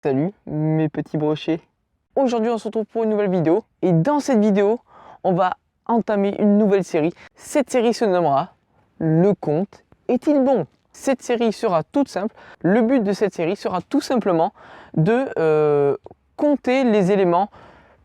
Salut mes petits brochets. Aujourd'hui on se retrouve pour une nouvelle vidéo et dans cette vidéo on va entamer une nouvelle série. Cette série se nommera Le compte est-il bon? Cette série sera toute simple. Le but de cette série sera tout simplement de compter les éléments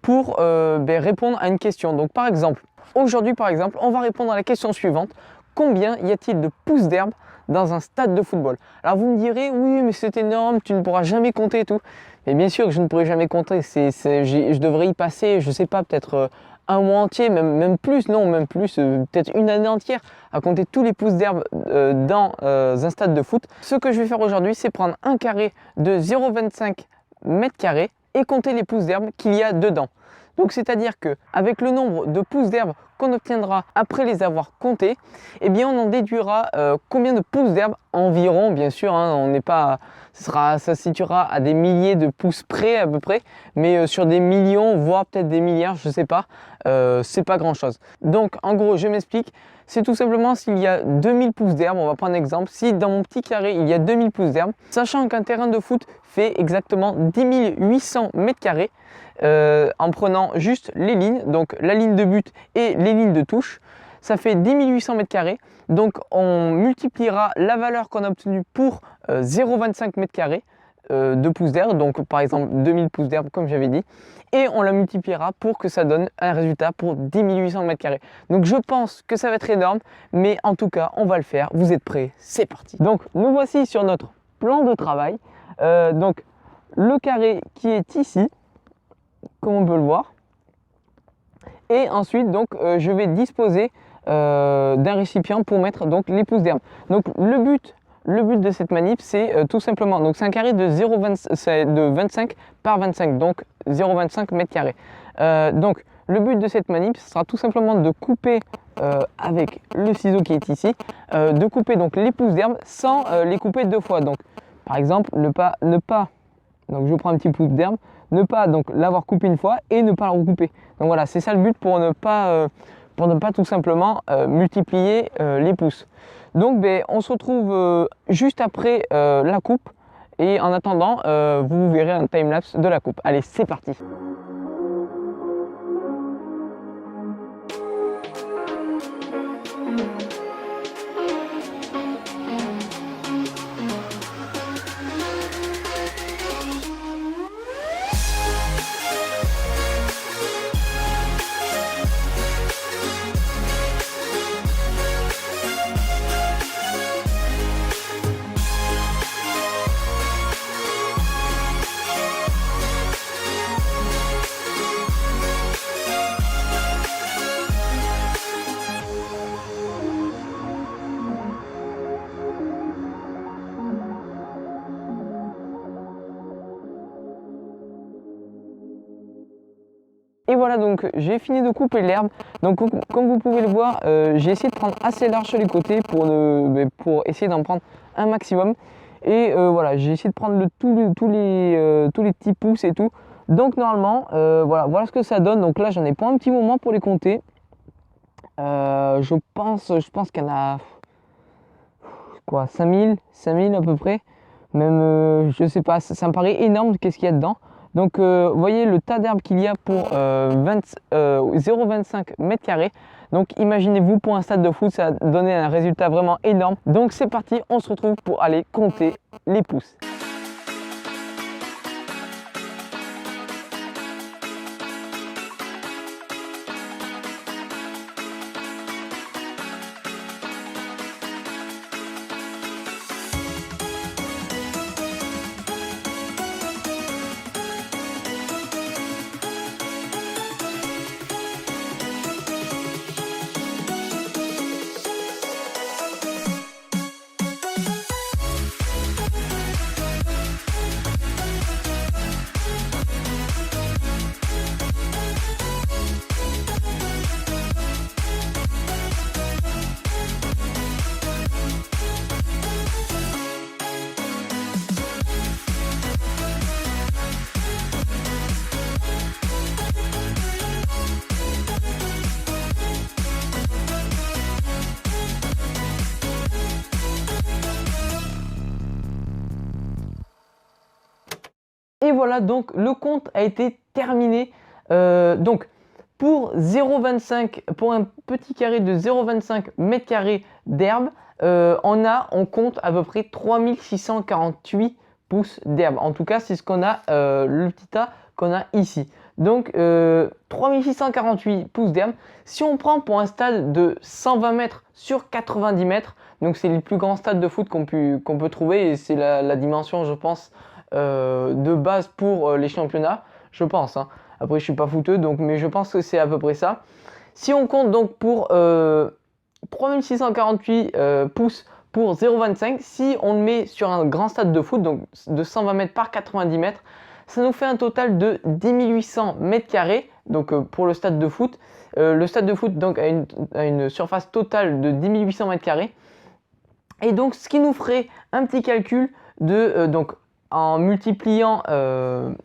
pour répondre à une question. Donc par exemple, aujourd'hui on va répondre à la question suivante. Combien y a-t-il de pouces d'herbe dans un stade de football? Alors vous me direz, oui mais c'est énorme, tu ne pourras jamais compter et tout. Mais bien sûr que je ne pourrai jamais compter, je devrais y passer, je sais pas, peut-être un mois entier, même plus, non, même plus, peut-être une année entière à compter tous les pouces d'herbe dans un stade de foot. Ce que je vais faire aujourd'hui, c'est prendre un carré de 0,25 mètres carrés et compter les pouces d'herbe qu'il y a dedans. Donc c'est-à-dire qu'avec le nombre de pouces d'herbe qu'on obtiendra après les avoir comptés, eh bien on en déduira combien de pouces d'herbe environ, bien sûr, hein, on n'est pas, ça se situera à des milliers de pouces près à peu près, mais sur des millions, voire peut-être des milliards, je sais pas, c'est pas grand chose. Donc en gros, je m'explique, c'est tout simplement s'il y a 2000 pouces d'herbe, on va prendre un exemple, si dans mon petit carré il y a 2000 pouces d'herbe, sachant qu'un terrain de foot fait exactement 10 800 mètres carrés, en prenant juste les lignes, donc la ligne de but et les lignes de touche, ça fait 10 800 mètres carrés. Donc on multipliera la valeur qu'on a obtenue pour 0,25 mètres carrés de pouces d'herbe, donc par exemple 2000 pouces d'herbe comme j'avais dit, et on la multipliera pour que ça donne un résultat pour 10 800 mètres carrés. Donc je pense que ça va être énorme, mais en tout cas on va le faire. Vous êtes prêts? C'est parti. Donc nous voici sur notre plan de travail. Donc le carré qui est ici, comme on peut le voir, et ensuite donc je vais disposer d'un récipient pour mettre donc les pouces d'herbe. Donc le but de cette manip, c'est tout simplement, donc c'est un carré de 25 par 25, donc 0,25 mètres carrés. Donc le but de cette manip, ce sera tout simplement de couper avec le ciseau qui est ici, de couper donc les pouces d'herbe sans les couper deux fois. Donc par exemple ne pas, donc je prends un petit pouce d'herbe, ne pas donc l'avoir coupé une fois et ne pas le recouper. Donc voilà, c'est ça le but pour ne pas tout simplement multiplier les pouces. Donc on se retrouve juste après la coupe et en attendant vous verrez un timelapse de la coupe. Allez, c'est parti. Et voilà, donc j'ai fini de couper l'herbe. Donc comme vous pouvez le voir, j'ai essayé de prendre assez large sur les côtés pour essayer d'en prendre un maximum. Et voilà, j'ai essayé de prendre tous les petits pouces et tout. Donc normalement, voilà ce que ça donne. Donc là, j'en ai pas un petit moment pour les compter. Je pense qu'il y en a quoi, 5000 à peu près. Même, je sais pas, ça me paraît énorme qu'est-ce qu'il y a dedans. Donc vous voyez le tas d'herbe qu'il y a pour 0,25 mètres carrés. Donc imaginez-vous, pour un stade de foot, ça a donné un résultat vraiment énorme. Donc c'est parti, on se retrouve pour aller compter les pouces. voilà, donc le compte a été terminé. Donc pour 0,25, pour un petit carré de 0,25 mètres carrés d'herbe, on compte à peu près 3648 pouces d'herbe. En tout cas, c'est ce qu'on a, le petit tas qu'on a ici. Donc 3648 pouces d'herbe. Si on prend pour un stade de 120 mètres sur 90 mètres, donc c'est les plus grands stades de foot qu'on peut trouver et c'est la dimension, je pense, de base pour les championnats, je pense. Hein. Après, je suis pas footeux, donc, mais je pense que c'est à peu près ça. Si on compte donc pour 3648 pouces pour 0,25, si on le met sur un grand stade de foot, donc de 120 mètres par 90 mètres, ça nous fait un total de 10 800 mètres carrés, donc pour le stade de foot. Le stade de foot donc, a une surface totale de 10 800 mètres carrés. Et donc, ce qui nous ferait un petit calcul de, donc, en multipliant,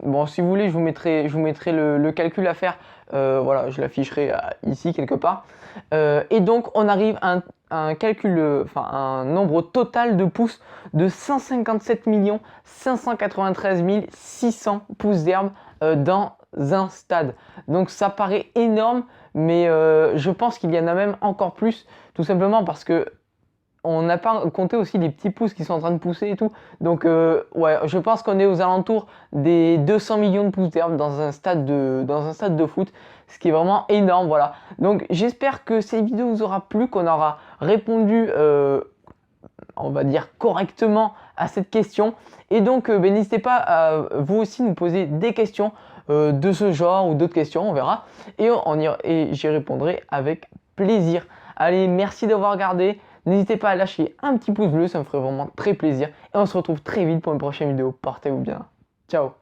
bon, si vous voulez, je vous mettrai le calcul à faire. Voilà, je l'afficherai ici quelque part. Et donc, on arrive à un calcul, enfin un nombre total de pouces de 157 593 600 pouces d'herbe dans un stade. Donc, ça paraît énorme, mais je pense qu'il y en a même encore plus, tout simplement parce que on n'a pas compté aussi les petits pousses qui sont en train de pousser et tout. Donc ouais, je pense qu'on est aux alentours des 200 millions de pousses d'herbe dans un stade de foot, ce qui est vraiment énorme, voilà. Donc j'espère que cette vidéo vous aura plu, qu'on aura répondu, on va dire correctement à cette question. Et donc n'hésitez pas à vous aussi nous poser des questions de ce genre ou d'autres questions, on verra. Et j'y répondrai avec plaisir. Allez, merci d'avoir regardé. N'hésitez pas à lâcher un petit pouce bleu, ça me ferait vraiment très plaisir. Et on se retrouve très vite pour une prochaine vidéo. Portez-vous bien. Ciao.